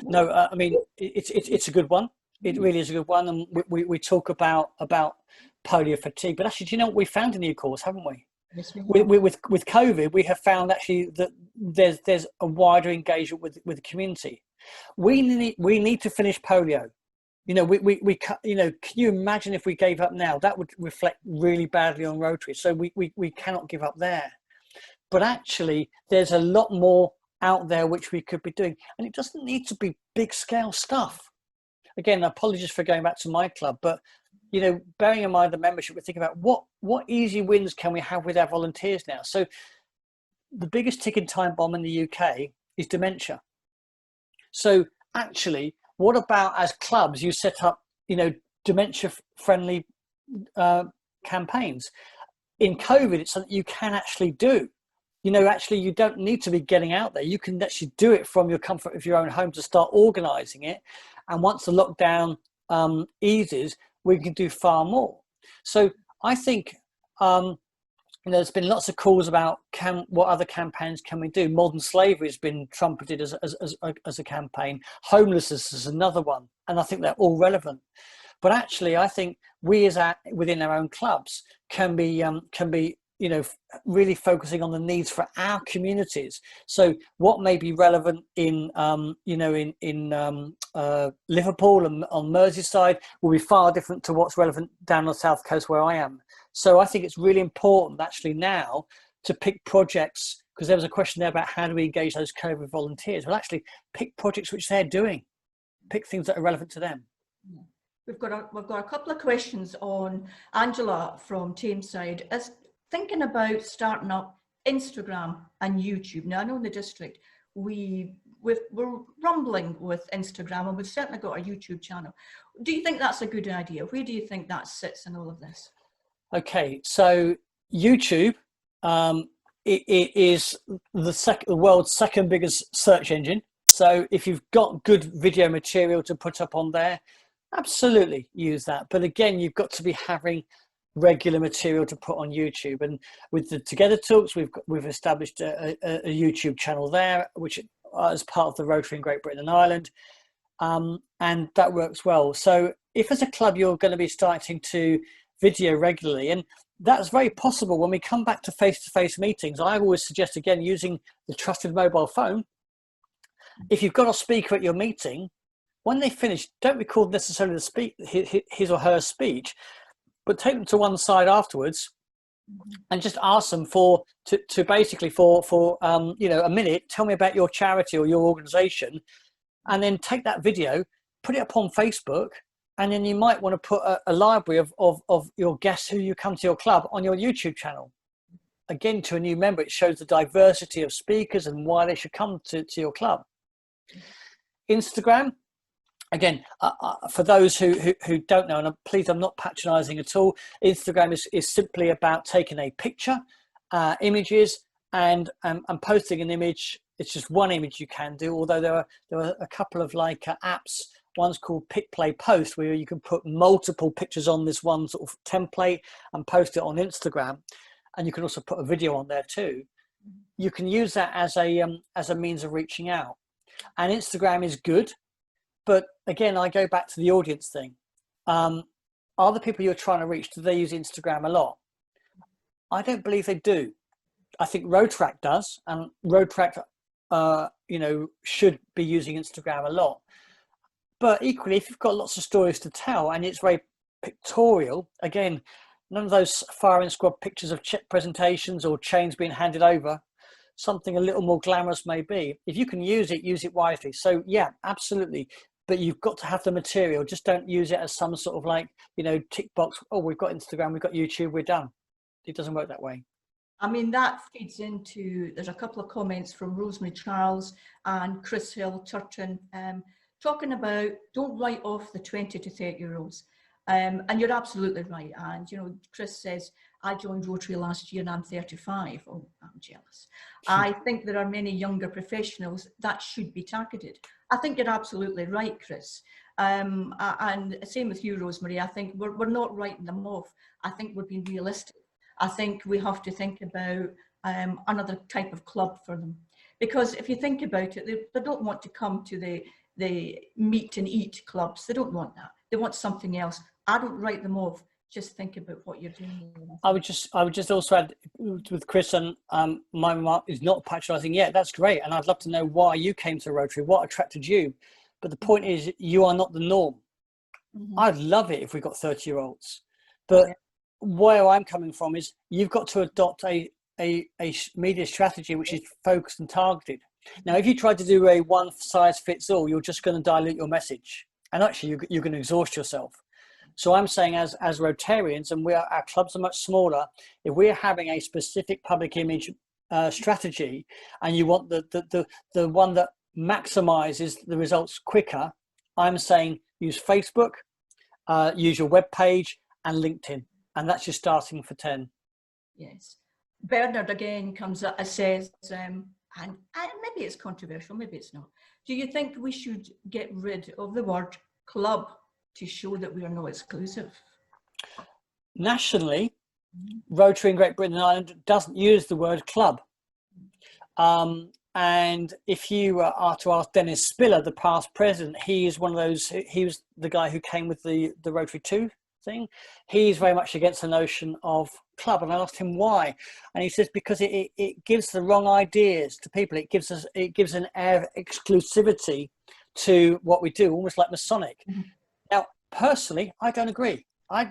No, I mean, it's a good one. It really is a good one, and we talk about polio fatigue, but actually, do you know what, we found a new cause, haven't we? Yes, with COVID, we have found actually that there's a wider engagement with the community. We need to finish polio. You know, you know, can you imagine if we gave up now? That would reflect really badly on Rotary. So we cannot give up there. But actually, there's a lot more out there which we could be doing, and it doesn't need to be big scale stuff. Again, apologies for going back to my club, but you know, bearing in mind the membership, we're thinking about what easy wins can we have with our volunteers now. So the biggest ticking time bomb in the UK is dementia. So actually, what about as clubs you set up, you know, dementia friendly campaigns? In COVID, it's something you can actually do. You know, actually, you don't need to be getting out there. You can actually do it from your comfort of your own home to start organising it. And once the lockdown eases, we can do far more. So I think, you know, there's been lots of calls about what other campaigns can we do. Modern slavery has been trumpeted as a campaign. Homelessness is another one, and I think they're all relevant. But actually, I think we within our own clubs can be you know, really focusing on the needs for our communities. So what may be relevant in, you know, in Liverpool and on Merseyside will be far different to what's relevant down the south coast where I am. So I think it's really important actually now to pick projects, because there was a question there about how do we engage those COVID volunteers. Well, actually pick projects which they're doing, pick things that are relevant to them. Yeah. We've got a couple of questions on Angela from Tameside is thinking about starting up Instagram and YouTube. Now I know in the district we're rumbling with Instagram, and we've certainly got a YouTube channel. Do you think that's a good idea? Where do you think that sits in all of this? Okay, so YouTube, it is the world's second biggest search engine. So if you've got good video material to put up on there, absolutely use that. But again, you've got to be having regular material to put on YouTube. And with the Together Talks, we've established a YouTube channel there, which is part of the Rotary in Great Britain and Ireland, and that works well. So if as a club you're going to be starting to video regularly, and that's very possible when we come back to face-to-face meetings, I always suggest again using the trusted mobile phone. If you've got a speaker at your meeting, when they finish, don't record necessarily his or her speech, but take them to one side afterwards and just ask them to basically you know, a minute, tell me about your charity or your organization, and then take that video, put it up on Facebook, and then you might want to put a library of your guests who you come to your club on your YouTube channel. Again, to a new member, it shows the diversity of speakers and why they should come to your club. Instagram, again, for those who don't know, and please, I'm not patronizing at all, Instagram is simply about taking a picture, images, and posting an image. It's just one image you can do, although there are a couple of like apps. One's called Pick, Play, Post, where you can put multiple pictures on this one sort of template and post it on Instagram. And you can also put a video on there too. You can use that as a means of reaching out. And Instagram is good, but again, I go back to the audience thing. Are the people you're trying to reach, do they use Instagram a lot? I don't believe they do. I think Rotrack does, and Rotrack, you know, should be using Instagram a lot. But equally, if you've got lots of stories to tell and it's very pictorial, again, none of those firing squad pictures of check presentations or chains being handed over, something a little more glamorous maybe. If you can use it wisely. So yeah, absolutely. But you've got to have the material. Just don't use it as some sort of like, you know, tick box. Oh, we've got Instagram, we've got YouTube, we're done. It doesn't work that way. I mean, that feeds into, there's a couple of comments from Rosemary Charles and Chris Hill Turton, talking about don't write off the 20 to 30-year-olds. And you're absolutely right. And, you know, Chris says, I joined Rotary last year and I'm 35. Oh, I'm jealous. I think there are many younger professionals that should be targeted. I think you're absolutely right, Chris. And same with you, Rosemary. I think we're not writing them off. I think we're being realistic. I think we have to think about another type of club for them. Because if you think about it, they don't want to come to the meet and eat clubs. They don't want that. They want something else. I don't write them off. Just think about what you're doing. I would just also add with Chris, and my remark is not patronising. Yeah, that's great, and I'd love to know why you came to Rotary, what attracted you. But the point is, you are not the norm. Mm-hmm. I'd love it if we got 30-year-olds, but where I'm coming from is you've got to adopt a media strategy which is focused and targeted. Now, if you try to do a one-size-fits-all, you're just going to dilute your message, and actually you're going to exhaust yourself. So I'm saying as Rotarians, and our clubs are much smaller, if we're having a specific public image strategy and you want the one that maximizes the results quicker, I'm saying use Facebook, use your web page and LinkedIn. And that's your starting for 10. Yes. Bernard again comes up and says, and maybe it's controversial, maybe it's not. Do you think we should get rid of the word club to show that we are not exclusive? Nationally, Rotary in Great Britain and Ireland doesn't use the word club. And if you are to ask Dennis Spiller, the past president, he is one of those, he was the guy who came with the Rotary 2 thing. He's very much against the notion of club, and I asked him why, and he says because it gives the wrong ideas to people. It gives an air of exclusivity to what we do, almost like Masonic. Mm-hmm. Now, personally, I don't agree. I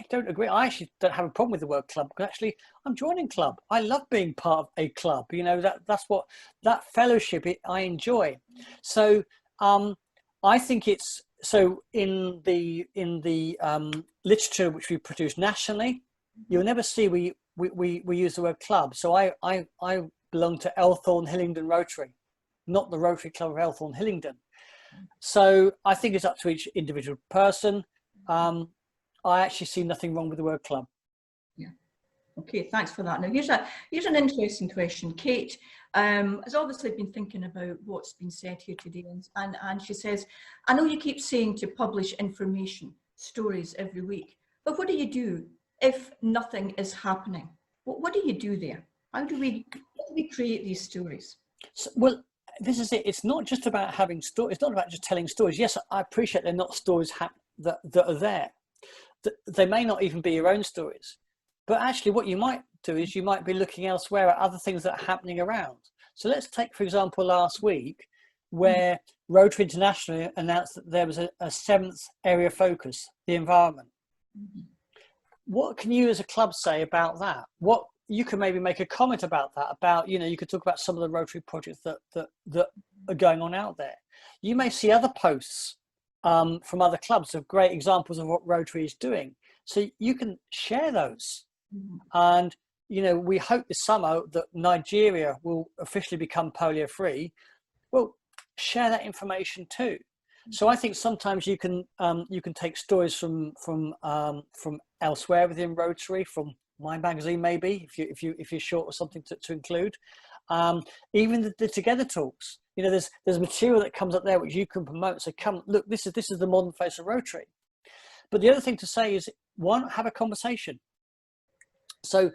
don't agree. I actually don't have a problem with the word club, because actually I'm joining club. I love being part of a club. You know, that's what that fellowship I enjoy. So I think it's so in the literature which we produce nationally, you'll never see we use the word club. So I belong to Elthorne Hillingdon Rotary, not the Rotary Club of Elthorne Hillingdon. So I think it's up to each individual person. I actually see nothing wrong with the word club. Yeah. Okay, thanks for that. Now here's an interesting question. Kate has obviously been thinking about what's been said here today, and she says, I know you keep saying to publish information, stories every week, but what do you do if nothing is happening? What do you do there? How do we create these stories? So, well, this is it. It's not just about having stories. It's not about just telling stories. Yes, I appreciate they're not stories that are there. They may not even be your own stories, but actually what you might do is you might be looking elsewhere at other things that are happening around. So let's take, for example, last week, where Rotary International announced that there was a 7th area of focus, the environment. Mm-hmm. What can you as a club say about that? What you can maybe make a comment about that, about, you know, you could talk about some of the Rotary projects that are going on out there. You may see other posts from other clubs of great examples of what Rotary is doing. So you can share those. Mm-hmm. And, you know, we hope this summer that Nigeria will officially become polio free. Well, share that information too. Mm-hmm. So I think sometimes you can take stories from elsewhere within Rotary, from my magazine maybe, if you're short of something to include. Even the Together talks. You know, there's material that comes up there which you can promote. So come look, this is the modern face of Rotary. But the other thing to say is, why not have a conversation? So,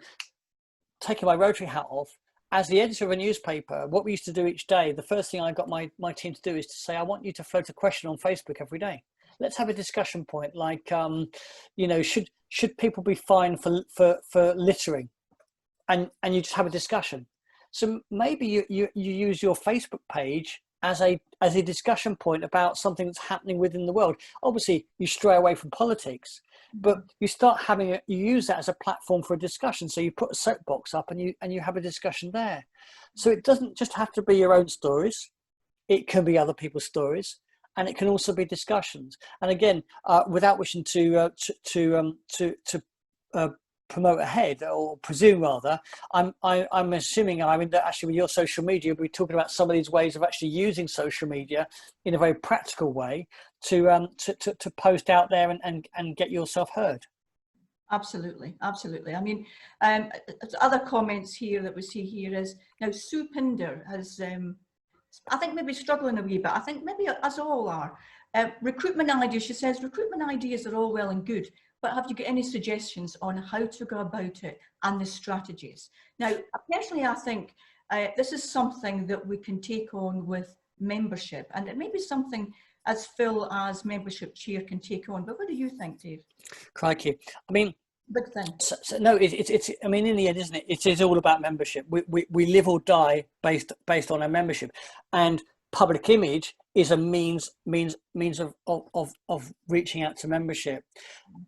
taking my Rotary hat off, as the editor of a newspaper, what we used to do each day, the first thing I got my team to do is to say, I want you to float a question on Facebook every day. Let's have a discussion point, like, you know, should people be fined for littering? And you just have a discussion. So maybe you use your Facebook page as a discussion point about something that's happening within the world. Obviously, you stray away from politics, but you start you use that as a platform for a discussion. So you put a soapbox up and you have a discussion there. So it doesn't just have to be your own stories. It can be other people's stories, and it can also be discussions. And again, without wishing to promote ahead, or presume rather, I'm assuming, I mean, that actually with your social media, you'll be talking about some of these ways of actually using social media in a very practical way to post out there and get yourself heard. Absolutely. I mean, other comments here that we see here is, now Sue Pinder has, I think maybe struggling a wee bit, I think maybe us all are. Recruitment ideas, she says, recruitment ideas are all well and good, but have you got any suggestions on how to go about it and the strategies? Now, personally, I think this is something that we can take on with membership, and it may be something as Phil as membership chair can take on. But what do you think, Dave? Crikey. I mean, big thing. So no, it's. I mean, in the end, isn't it? It is all about membership. We live or die based on our membership, and public image is a means of reaching out to membership.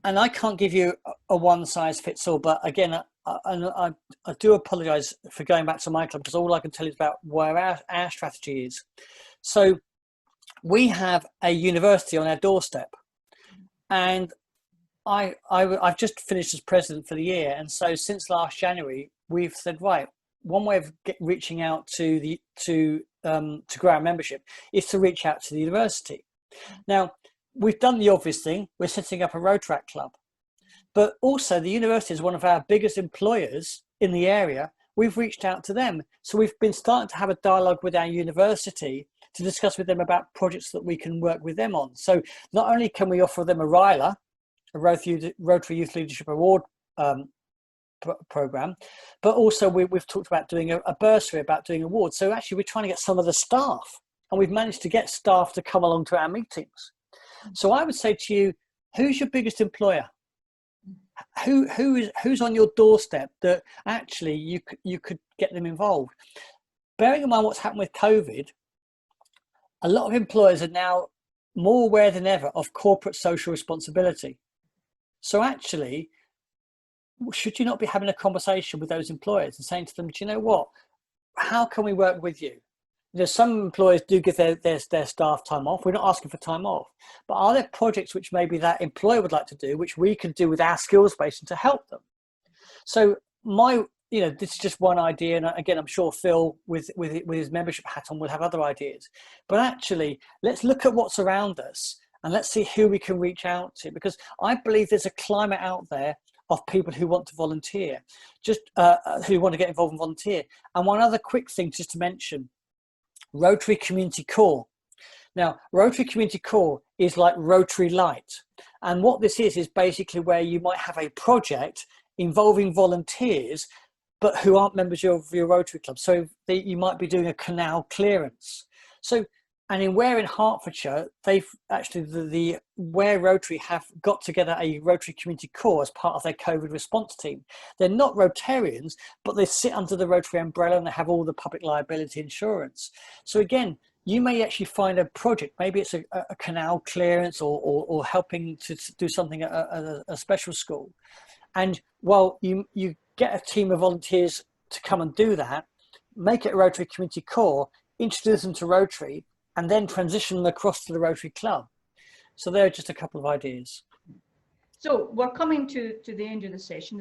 And I can't give you a one size fits all. But again, I do apologise for going back to my club, because all I can tell you is about where our strategy is. So we have a university on our doorstep, and I've just finished as president for the year, and so since last January we've said, right, one way of reaching out to grow our membership is to reach out to the university. Now, we've done the obvious thing, we're setting up a Rotaract club, but also the university is one of our biggest employers in the area. We've reached out to them, so we've been starting to have a dialogue with our university to discuss with them about projects that we can work with them on. So not only can we offer them a RYLA, a Rotary Youth Leadership Award program, but also we've talked about doing a bursary, about doing awards. So actually we're trying to get some of the staff, and we've managed to get staff to come along to our meetings. So I would say to you, who's your biggest employer? Who's on your doorstep that actually you could get them involved? Bearing in mind what's happened with COVID, a lot of employers are now more aware than ever of corporate social responsibility. So actually, should you not be having a conversation with those employers and saying to them, do you know what, how can we work with you? Some employers do give their staff time off. We're not asking for time off, but are there projects which maybe that employer would like to do, which we can do with our skills base and to help them? So this is just one idea. And again, I'm sure Phil with his membership hat on will have other ideas, but actually let's look at what's around us and let's see who we can reach out to, because I believe there's a climate out there of people who want to volunteer, who want to get involved and volunteer. And one other quick thing just to mention, Rotary Community Corps. Now, Rotary Community Corps is like Rotary Light. And what this is basically where you might have a project involving volunteers, but who aren't members of your Rotary Club. So you might be doing a canal clearance. And in Hertfordshire, they've actually, Ware Rotary have got together a Rotary Community Corps as part of their COVID response team. They're not Rotarians, but they sit under the Rotary umbrella and they have all the public liability insurance. So again, you may actually find a project, maybe it's a canal clearance or helping to do something at a special school. And while you get a team of volunteers to come and do that, make it a Rotary Community Corps, introduce them to Rotary, and then transition them across to the Rotary Club. So there are just a couple of ideas. So we're coming to the end of the session.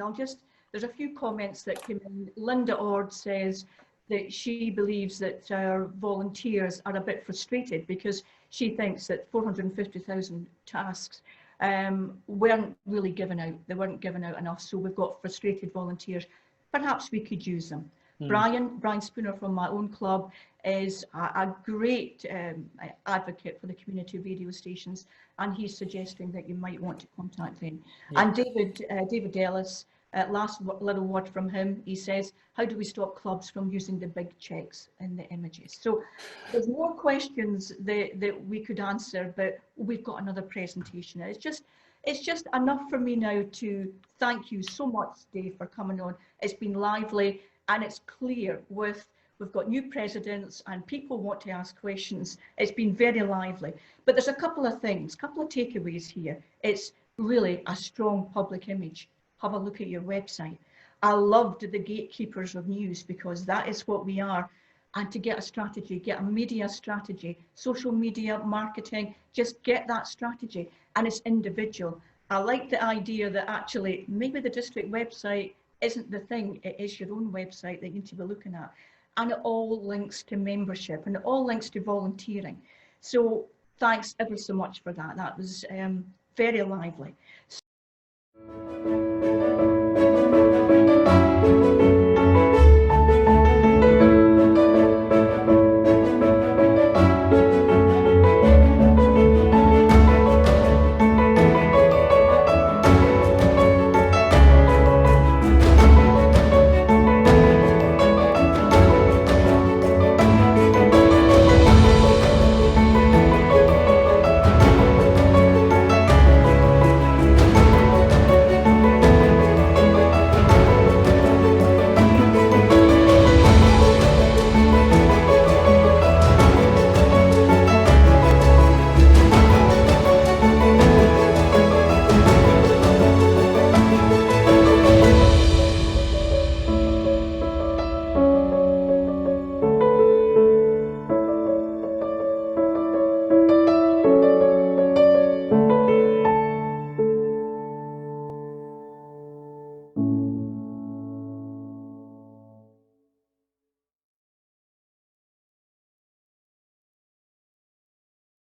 There's a few comments that came in. Linda Ord says that she believes that our volunteers are a bit frustrated because she thinks that 450,000 tasks weren't really given out. They weren't given out enough. So we've got frustrated volunteers. Perhaps we could use them. Brian Spooner from my own club is a great advocate for the community radio stations, and he's suggesting that you might want to contact them. Yeah. And David Ellis, last little word from him, he says, how do we stop clubs from using the big checks in the images? So there's more questions that we could answer, but we've got another presentation. It's just enough for me now to thank you so much, Dave, for coming on. It's been lively. And it's clear we've got new presidents and people want to ask questions. It's been very lively. But there's a couple of things, a couple of takeaways here. It's really a strong public image. Have a look at your website. I loved the gatekeepers of news because that is what we are. And to get a strategy, get a media strategy, social media marketing, just get that strategy. And it's individual. I like the idea that actually maybe the district website isn't the thing, it is your own website that you need to be looking at. And it all links to membership and it all links to volunteering. So thanks ever so much for that. That was very lively.